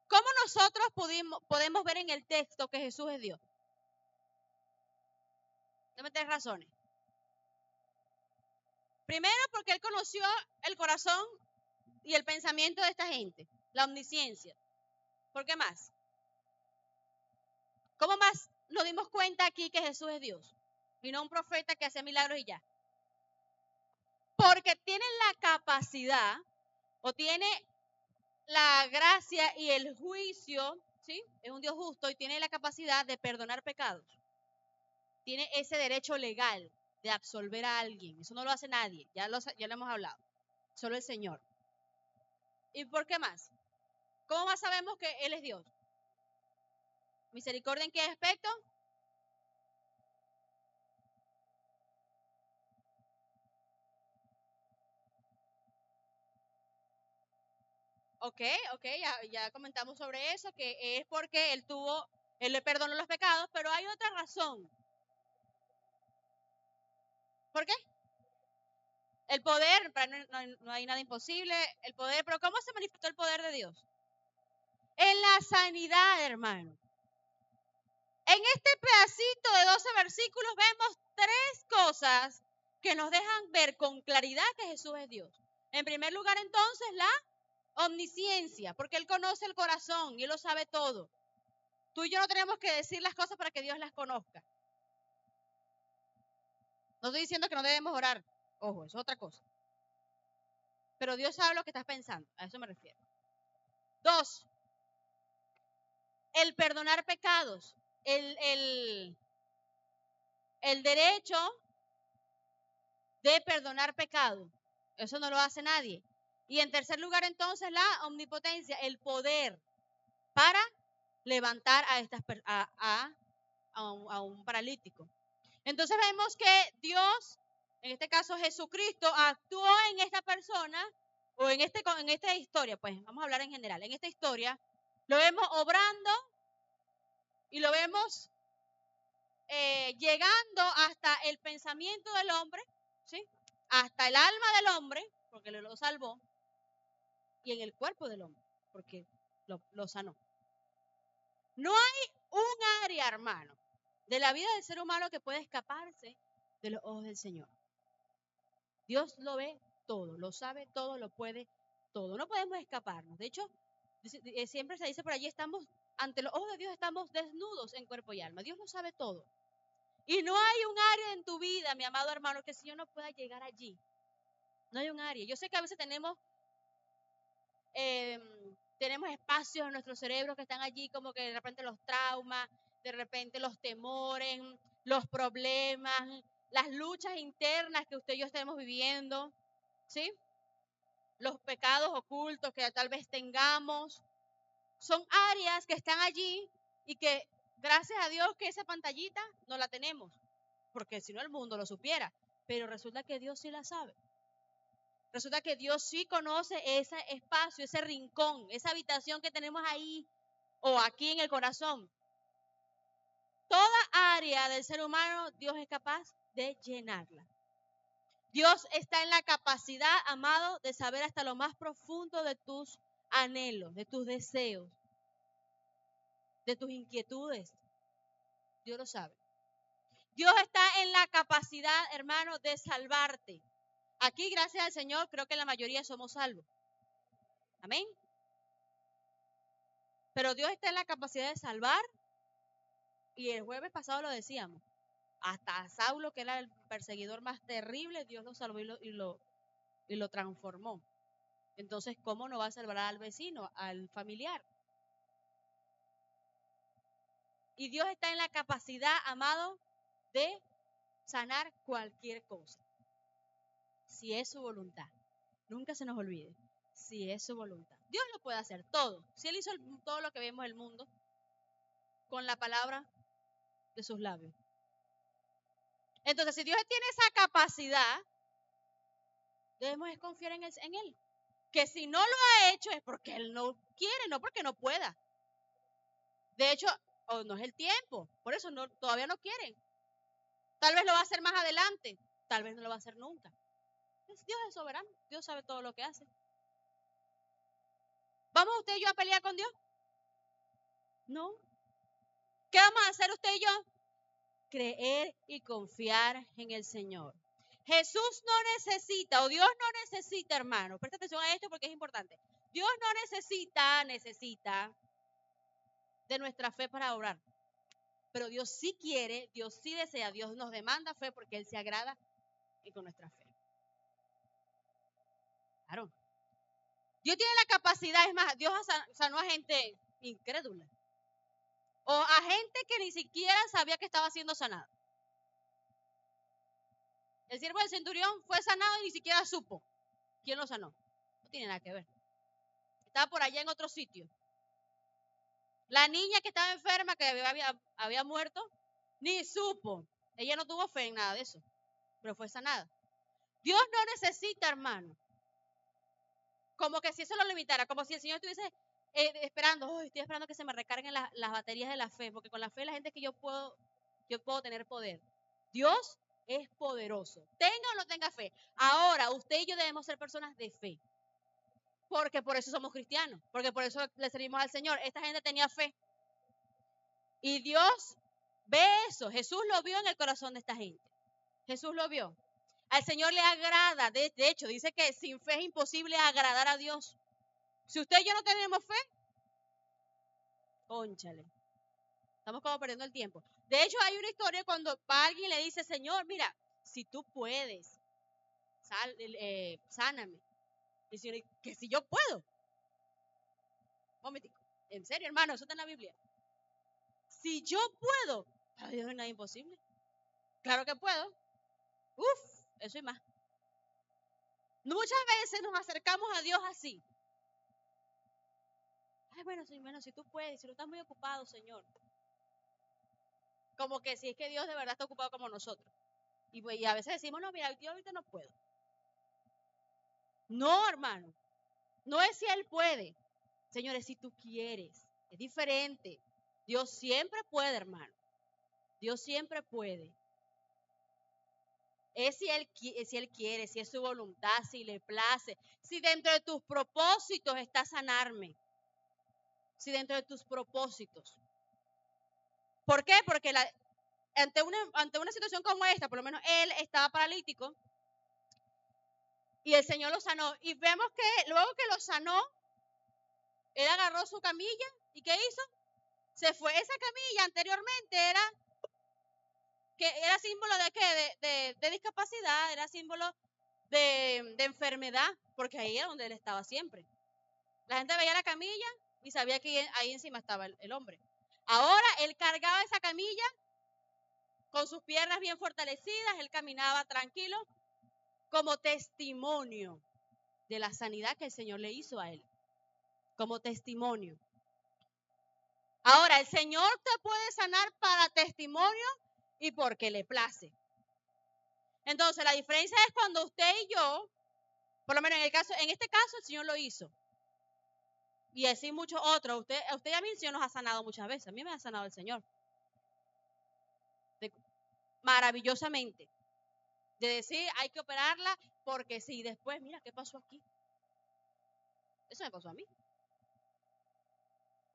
¿Cómo nosotros podemos ver en el texto que Jesús es Dios? Dame 3 razones. Primero, porque Él conoció el corazón y el pensamiento de esta gente, la omnisciencia. ¿Por qué más? ¿Cómo más nos dimos cuenta aquí que Jesús es Dios y no un profeta que hace milagros y ya? Porque tiene la capacidad o tiene la gracia y el juicio, ¿sí? Es un Dios justo y tiene la capacidad de perdonar pecados. Tiene ese derecho legal de absolver a alguien. Eso no lo hace nadie, ya lo hemos hablado. Solo el Señor. ¿Y por qué más? ¿Cómo más sabemos que Él es Dios? ¿Misericordia en qué aspecto? Ok, ya comentamos sobre eso, que es porque Él le perdonó los pecados, pero hay otra razón. ¿Por qué? El poder, no hay nada imposible, el poder, pero ¿cómo se manifestó el poder de Dios? En la sanidad, hermano. En este pedacito de 12 versículos vemos 3 cosas que nos dejan ver con claridad que Jesús es Dios. En primer lugar, entonces, la omnisciencia, porque Él conoce el corazón y Él lo sabe todo. Tú y yo no tenemos que decir las cosas para que Dios las conozca. No estoy diciendo que no debemos orar. Ojo, eso es otra cosa. Pero Dios sabe lo que estás pensando. A eso me refiero. 2. El perdonar pecados. El derecho de perdonar pecados. Eso no lo hace nadie. Y en tercer lugar, entonces, la omnipotencia, el poder para levantar a un paralítico. Entonces vemos que Dios en este caso Jesucristo, actuó en esta persona o en esta historia, pues vamos a hablar en general, en esta historia lo vemos obrando y lo vemos llegando hasta el pensamiento del hombre, ¿sí? Hasta el alma del hombre, porque lo salvó, y en el cuerpo del hombre, porque lo sanó. No hay un área, hermano, de la vida del ser humano que pueda escaparse de los ojos del Señor. Dios lo ve todo, lo sabe todo, lo puede todo. No podemos escaparnos. De hecho, siempre se dice por allí, estamos ante los ojos de Dios, estamos desnudos en cuerpo y alma. Dios lo sabe todo. Y no hay un área en tu vida, mi amado hermano, que el Señor no pueda llegar allí. No hay un área. Yo sé que a veces tenemos espacios en nuestro cerebro que están allí, como que de repente los traumas, de repente los temores, los problemas, las luchas internas que usted y yo estemos viviendo, ¿sí? Los pecados ocultos que tal vez tengamos. Son áreas que están allí y que gracias a Dios que esa pantallita no la tenemos, porque si no el mundo lo supiera, pero resulta que Dios sí la sabe. Resulta que Dios sí conoce ese espacio, ese rincón, esa habitación que tenemos ahí o aquí en el corazón. Toda área del ser humano Dios es capaz de llenarla. Dios está en la capacidad, amado, de saber hasta lo más profundo de tus anhelos, de tus deseos, de tus inquietudes. Dios lo sabe. Dios está en la capacidad, hermano, de salvarte. Aquí, gracias al Señor, creo que la mayoría somos salvos. Amén. Pero Dios está en la capacidad de salvar. Y el jueves pasado lo decíamos. Hasta Saulo, que era el perseguidor más terrible, Dios lo salvó y lo transformó. Entonces, ¿cómo no va a salvar al vecino, al familiar? Y Dios está en la capacidad, amado, de sanar cualquier cosa. Si es su voluntad. Nunca se nos olvide. Si es su voluntad. Dios lo puede hacer todo. Si Él hizo todo lo que vemos en el mundo con la palabra de sus labios. Entonces, si Dios tiene esa capacidad, debemos confiar en Él. Que si no lo ha hecho es porque Él no quiere, no porque no pueda. De hecho, no es el tiempo. Por eso todavía no quieren. Tal vez lo va a hacer más adelante. Tal vez no lo va a hacer nunca. Dios es soberano. Dios sabe todo lo que hace. ¿Vamos usted y yo a pelear con Dios? No. ¿Qué vamos a hacer usted y yo? Creer y confiar en el Señor. Jesús no necesita, o Dios no necesita, hermano. Presta atención a esto porque es importante. Dios no necesita de nuestra fe para orar. Pero Dios sí quiere, Dios sí desea, Dios nos demanda fe porque Él se agrada con nuestra fe. Claro. Dios tiene la capacidad, es más, Dios sanó a gente incrédula. O a gente que ni siquiera sabía que estaba siendo sanada. El siervo del centurión fue sanado y ni siquiera supo quién lo sanó. No tiene nada que ver. Estaba por allá en otro sitio. La niña que estaba enferma, que había muerto, ni supo. Ella no tuvo fe en nada de eso, pero fue sanada. Dios no necesita, hermano. Como que si eso lo limitara, como si el Señor estuviese esperando, estoy esperando que se me recarguen las baterías de la fe, porque con la fe la gente que yo puedo tener poder. Dios es poderoso. Tenga o no tenga fe. Ahora, usted y yo debemos ser personas de fe. Porque por eso somos cristianos, porque por eso le servimos al Señor. Esta gente tenía fe. Y Dios ve eso. Jesús lo vio en el corazón de esta gente. Jesús lo vio. Al Señor le agrada. De hecho, dice que sin fe es imposible agradar a Dios. Si usted y yo no tenemos fe, cónchale. Estamos como perdiendo el tiempo. De hecho, hay una historia cuando alguien le dice, Señor, mira, si tú puedes, sáname. Y el Señor dice, que si yo puedo. Momentico. En serio, hermano, eso está en la Biblia. Si yo puedo, para Dios no es nada imposible. Claro que puedo. Uf, eso y más. Muchas veces nos acercamos a Dios así. Ay, bueno, si tú puedes, si no estás muy ocupado, Señor. Como que si es que Dios de verdad está ocupado como nosotros. Y a veces decimos, no, mira, yo ahorita no puedo. No, hermano. No es si Él puede. Señores, si tú quieres. Es diferente. Dios siempre puede, hermano. Dios siempre puede. Es si él quiere, si es su voluntad, si le place. Si dentro de tus propósitos está sanarme. Si dentro de tus propósitos. ¿Por qué? Porque ante una situación como esta, por lo menos él estaba paralítico y el Señor lo sanó. Y vemos que luego que lo sanó, él agarró su camilla y ¿qué hizo? Se fue. Esa camilla anteriormente era símbolo de qué, de discapacidad, era símbolo de enfermedad, porque ahí era donde él estaba siempre. La gente veía la camilla y sabía que ahí encima estaba el hombre. Ahora él cargaba esa camilla con sus piernas bien fortalecidas, él caminaba tranquilo como testimonio de la sanidad que el Señor le hizo a él. Como testimonio. Ahora, el Señor te puede sanar para testimonio y porque le place. Entonces, la diferencia es cuando usted y yo, por lo menos en este caso, el Señor lo hizo. Y así muchos otros. A usted y a mí el Señor nos ha sanado muchas veces. A mí me ha sanado el Señor. Maravillosamente. De decir, hay que operarla porque sí. Después, mira, ¿qué pasó aquí? Eso me pasó a mí.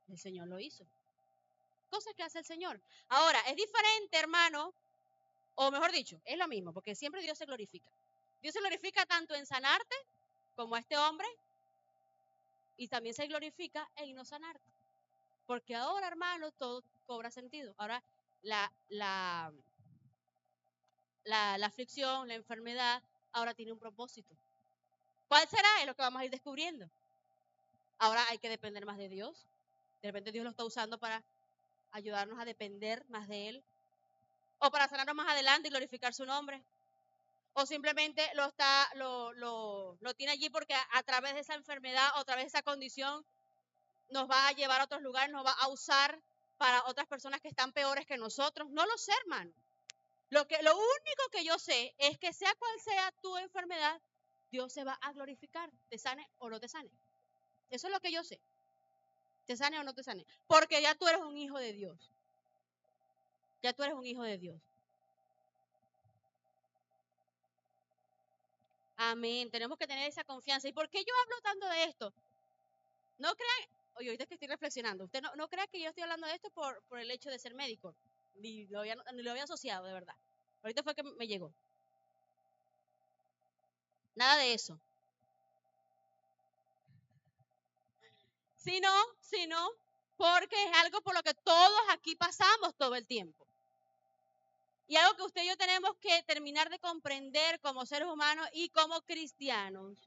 El Señor lo hizo. Cosas que hace el Señor. Ahora, es diferente, hermano. O mejor dicho, es lo mismo. Porque siempre Dios se glorifica. Dios se glorifica tanto en sanarte como a este hombre. Y también se glorifica en no sanarte. Porque ahora, hermano, todo cobra sentido. Ahora, la aflicción, la enfermedad, ahora tiene un propósito. ¿Cuál será? Es lo que vamos a ir descubriendo. Ahora hay que depender más de Dios. De repente Dios lo está usando para ayudarnos a depender más de Él. O para sanarnos más adelante y glorificar su nombre. O simplemente lo tiene allí porque a través de esa enfermedad o a través de esa condición nos va a llevar a otros lugares, nos va a usar para otras personas que están peores que nosotros. No lo sé, hermano. Lo único que yo sé es que sea cual sea tu enfermedad, Dios se va a glorificar, te sane o no te sane. Eso es lo que yo sé. Te sane o no te sane. Porque ya tú eres un hijo de Dios. Ya tú eres un hijo de Dios. Amén. Tenemos que tener esa confianza. ¿Y por qué yo hablo tanto de esto? No crean, oye, ahorita que estoy reflexionando, usted no crea que yo estoy hablando de esto por el hecho de ser médico. Ni lo había asociado, de verdad. Ahorita fue que me llegó. Nada de eso. Sino porque es algo por lo que todos aquí pasamos todo el tiempo. Y algo que usted y yo tenemos que terminar de comprender como seres humanos y como cristianos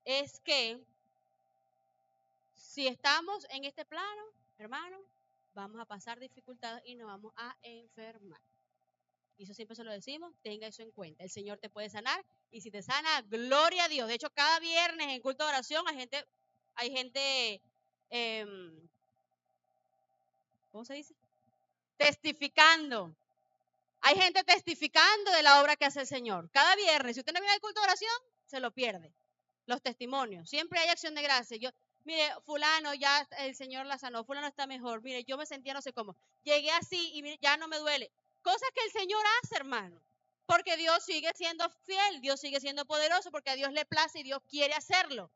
es que si estamos en este plano, hermano, vamos a pasar dificultades y nos vamos a enfermar. Y eso siempre se lo decimos, tenga eso en cuenta. El Señor te puede sanar y si te sana, gloria a Dios. De hecho, cada viernes en culto de oración hay gente ¿cómo se dice? Testificando. Hay gente testificando de la obra que hace el Señor. Cada viernes, si usted no viene al culto de oración, se lo pierde. Los testimonios. Siempre hay acción de gracia. Mire, fulano, ya el Señor la sanó. Fulano está mejor. Mire, yo me sentía no sé cómo. Llegué así y mire, ya no me duele. Cosas que el Señor hace, hermano. Porque Dios sigue siendo fiel. Dios sigue siendo poderoso porque a Dios le place y Dios quiere hacerlo.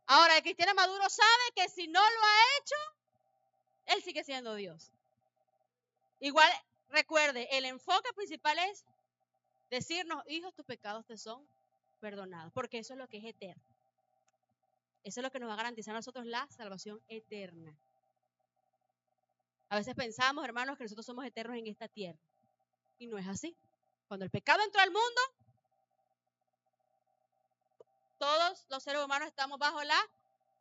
Ahora, el cristiano maduro sabe que si no lo ha hecho, Él sigue siendo Dios. Igual, recuerde, el enfoque principal es decirnos, hijos, tus pecados te son perdonados, porque eso es lo que es eterno. Eso es lo que nos va a garantizar a nosotros la salvación eterna. A veces pensamos, hermanos, que nosotros somos eternos en esta tierra. Y no es así. Cuando el pecado entró al mundo, todos los seres humanos estamos bajo la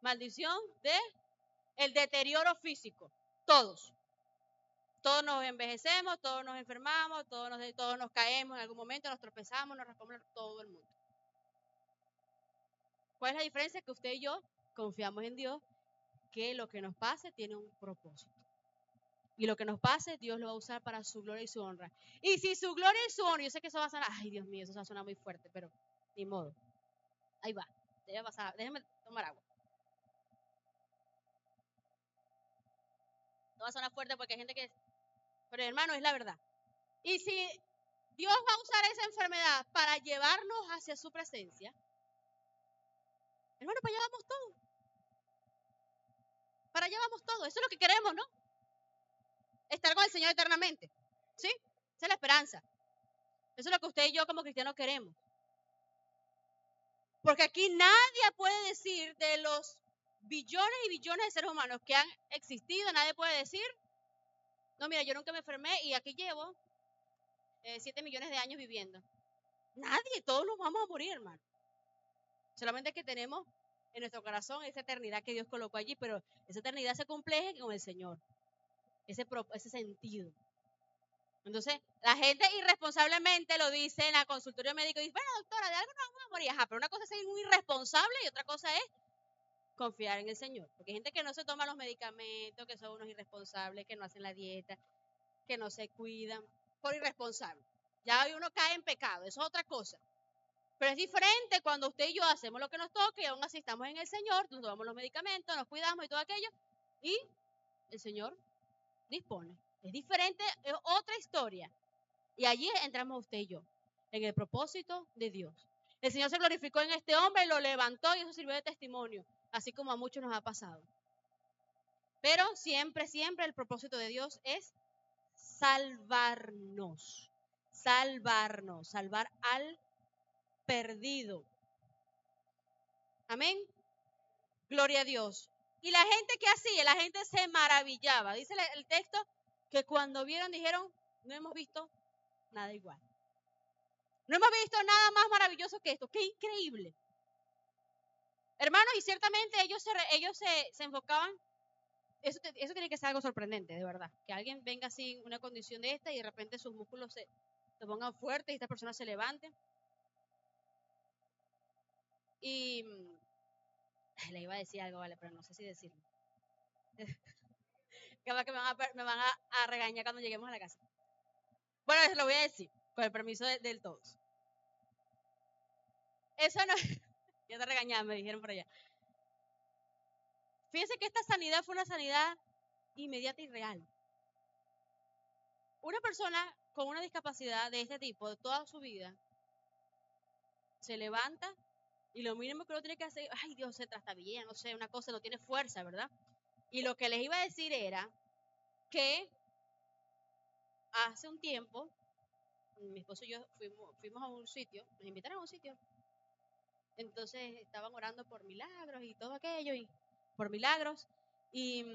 maldición de el deterioro físico. Todos. Todos nos envejecemos, todos nos enfermamos, todos nos caemos en algún momento, nos tropezamos, nos raspamos, todo el mundo. ¿Cuál es la diferencia? Que usted y yo confiamos en Dios, que lo que nos pase tiene un propósito. Y lo que nos pase, Dios lo va a usar para su gloria y su honra. Y si su gloria y su honra, yo sé que eso va a sonar, ay Dios mío, eso va a sonar muy fuerte, pero ni modo. Ahí va. Déjeme tomar agua. No va a sonar fuerte porque hay gente que... Pero hermano, es la verdad. Y si Dios va a usar esa enfermedad para llevarnos hacia su presencia, hermano, para allá vamos todos. Para allá vamos todos. Eso es lo que queremos, ¿no? Estar con el Señor eternamente. ¿Sí? Esa es la esperanza. Eso es lo que usted y yo como cristianos queremos. Porque aquí nadie puede decir de los billones y billones de seres humanos que han existido, nadie puede decir, no, mira, yo nunca me enfermé y aquí llevo 7 millones de años viviendo. Nadie, todos nos vamos a morir, hermano. Solamente que tenemos en nuestro corazón esa eternidad que Dios colocó allí, pero esa eternidad se cumple con el Señor. Ese sentido. Entonces, la gente irresponsablemente lo dice en la consultorio médico y dice, bueno, doctora, de algo no vamos a morir. Ajá, pero una cosa es ser muy irresponsable y otra cosa es confiar en el Señor. Porque hay gente que no se toma los medicamentos, que son unos irresponsables, que no hacen la dieta, que no se cuidan, por irresponsable. Ya hoy uno cae en pecado, eso es otra cosa. Pero es diferente cuando usted y yo hacemos lo que nos toca y aún así estamos en el Señor, nos tomamos los medicamentos, nos cuidamos y todo aquello, y el Señor dispone. Es diferente, es otra historia. Y allí entramos usted y yo, en el propósito de Dios. El Señor se glorificó en este hombre, lo levantó y eso sirvió de testimonio, así como a muchos nos ha pasado. Pero siempre, siempre el propósito de Dios es salvarnos, salvar al perdido. Amén. Gloria a Dios. Y la gente que hacía, la gente se maravillaba. Dice el texto que cuando vieron dijeron, no hemos visto nada igual. No hemos visto nada más maravilloso que esto. ¡Qué increíble! Hermanos, y ciertamente ellos se enfocaban, eso tiene que ser algo sorprendente, de verdad. Que alguien venga así en una condición de esta y de repente sus músculos se pongan fuertes y esta persona se levante. Y le iba a decir algo, vale, pero no sé si decirlo. Que me van a regañar cuando lleguemos a la casa. Bueno, les lo voy a decir, con el permiso del todos. Eso no, ya te regañaban, me dijeron por allá. Fíjense que esta sanidad fue una sanidad inmediata y real. Una persona con una discapacidad de este tipo, de toda su vida, se levanta y lo mínimo que uno tiene que hacer, ay Dios, se trastabilla, no sé, una cosa, no tiene fuerza, ¿verdad? Y lo que les iba a decir era que hace un tiempo, mi esposo y yo fuimos a un sitio, nos invitaron a un sitio, entonces estaban orando por milagros y todo aquello, y por milagros, y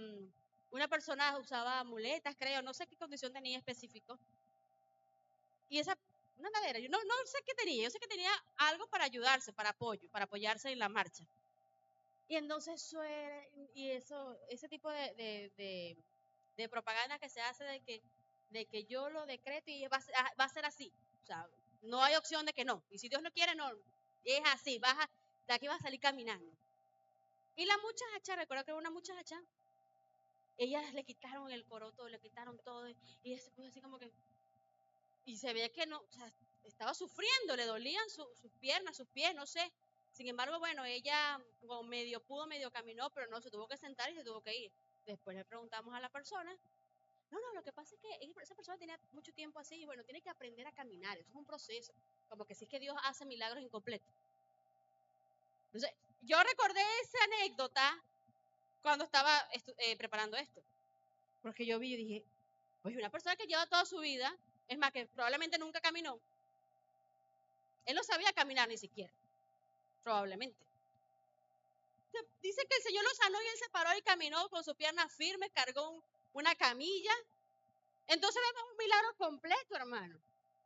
una persona usaba muletas, creo, no sé qué condición tenía específico, y una cadera, yo no sé qué tenía, yo sé que tenía algo para ayudarse, para apoyarse en la marcha. Y entonces ese tipo de propaganda que se hace de que yo lo decreto y va a ser así. O sea, no hay opción de que no. Y si Dios no quiere, no. Es así, de aquí vas a salir caminando. Y la muchacha, recuerdo que era una muchacha, ellas le quitaron el coroto, le quitaron todo. Y ella se puso así como que... Y se veía que no, o sea, estaba sufriendo, le dolían sus piernas, sus pies, no sé. Sin embargo, bueno, ella como medio caminó, pero no, se tuvo que sentar y se tuvo que ir. Después le preguntamos a la persona. No, lo que pasa es que esa persona tenía mucho tiempo así y bueno, tiene que aprender a caminar. Eso es un proceso. Como que sí es que Dios hace milagros incompletos. Entonces, yo recordé esa anécdota cuando estaba preparando esto. Porque yo vi y dije, pues una persona que lleva toda su vida, es más, que probablemente nunca caminó. Él no sabía caminar ni siquiera. Probablemente. Dice que el Señor lo sanó y él se paró y caminó con sus piernas firmes, cargó una camilla. Entonces vemos un milagro completo, hermano.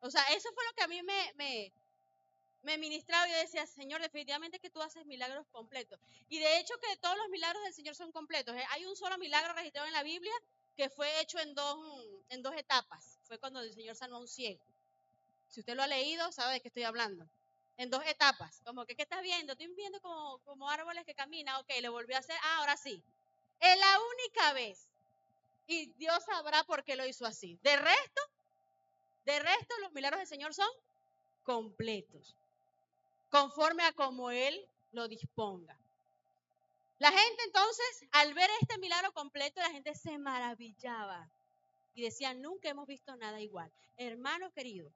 O sea, eso fue lo que a mí me ministraba y yo decía, Señor, definitivamente que tú haces milagros completos. Y de hecho que todos los milagros del Señor son completos. Hay un solo milagro registrado en la Biblia que fue hecho en dos etapas. Fue cuando el Señor sanó a un ciego. Si usted lo ha leído, sabe de qué estoy hablando. En dos etapas. Como que, ¿qué estás viendo? Estoy viendo como árboles que caminan. Ok, le volvió a hacer. Ahora sí. Es la única vez y Dios sabrá por qué lo hizo así. De resto, los milagros del Señor son completos, conforme a como Él lo disponga. La gente entonces, al ver este milagro completo, la gente se maravillaba y decía, nunca hemos visto nada igual. Hermano querido,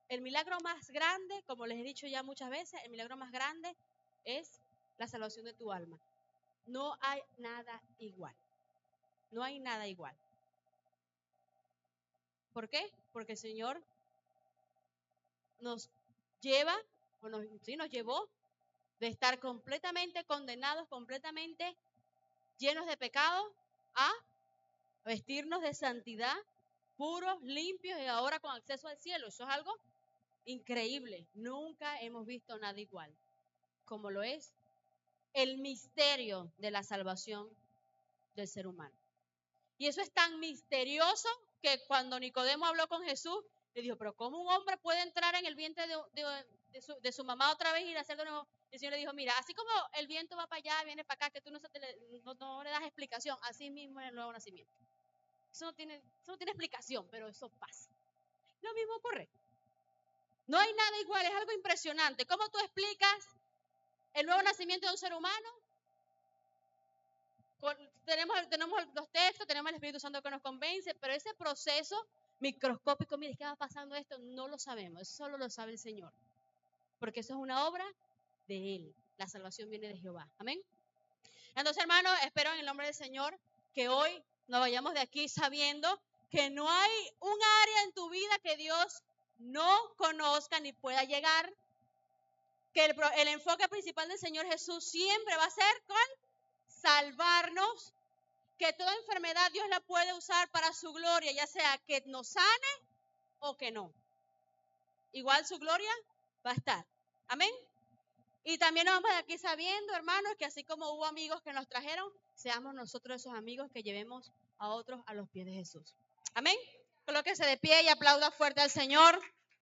el milagro más grande, como les he dicho ya muchas veces, el milagro más grande es la salvación de tu alma. No hay nada igual. No hay nada igual. ¿Por qué? Porque el Señor nos lleva, nos llevó de estar completamente condenados, completamente llenos de pecado, a vestirnos de santidad, puros, limpios y ahora con acceso al cielo. Eso es algo increíble. Nunca hemos visto nada igual, como lo es el misterio de la salvación del ser humano. Y eso es tan misterioso que cuando Nicodemo habló con Jesús, le dijo, pero ¿cómo un hombre puede entrar en el vientre de su mamá otra vez y hacer de nuevo? Y el Señor le dijo, mira, así como el viento va para allá, viene para acá, que tú no le das explicación, así mismo es el nuevo nacimiento. Eso no tiene explicación, pero eso pasa. Lo mismo ocurre. No hay nada igual, es algo impresionante. ¿Cómo tú explicas el nuevo nacimiento de un ser humano? Tenemos los textos, tenemos el Espíritu Santo que nos convence, pero ese proceso microscópico, mire, ¿qué va pasando esto? No lo sabemos, eso solo lo sabe el Señor, porque eso es una obra de Él. La salvación viene de Jehová. Amén. Entonces, hermanos, espero en el nombre del Señor que hoy nos vayamos de aquí sabiendo que no hay un área en tu vida que Dios no conozca ni pueda llegar, que el enfoque principal del Señor Jesús siempre va a ser con salvarnos, que toda enfermedad Dios la puede usar para su gloria, ya sea que nos sane o que no. Igual su gloria va a estar. Amén. Y también nos vamos de aquí sabiendo, hermanos, que así como hubo amigos que nos trajeron, seamos nosotros esos amigos que llevemos a otros a los pies de Jesús. Amén. Colóquese de pie y aplauda fuerte al Señor.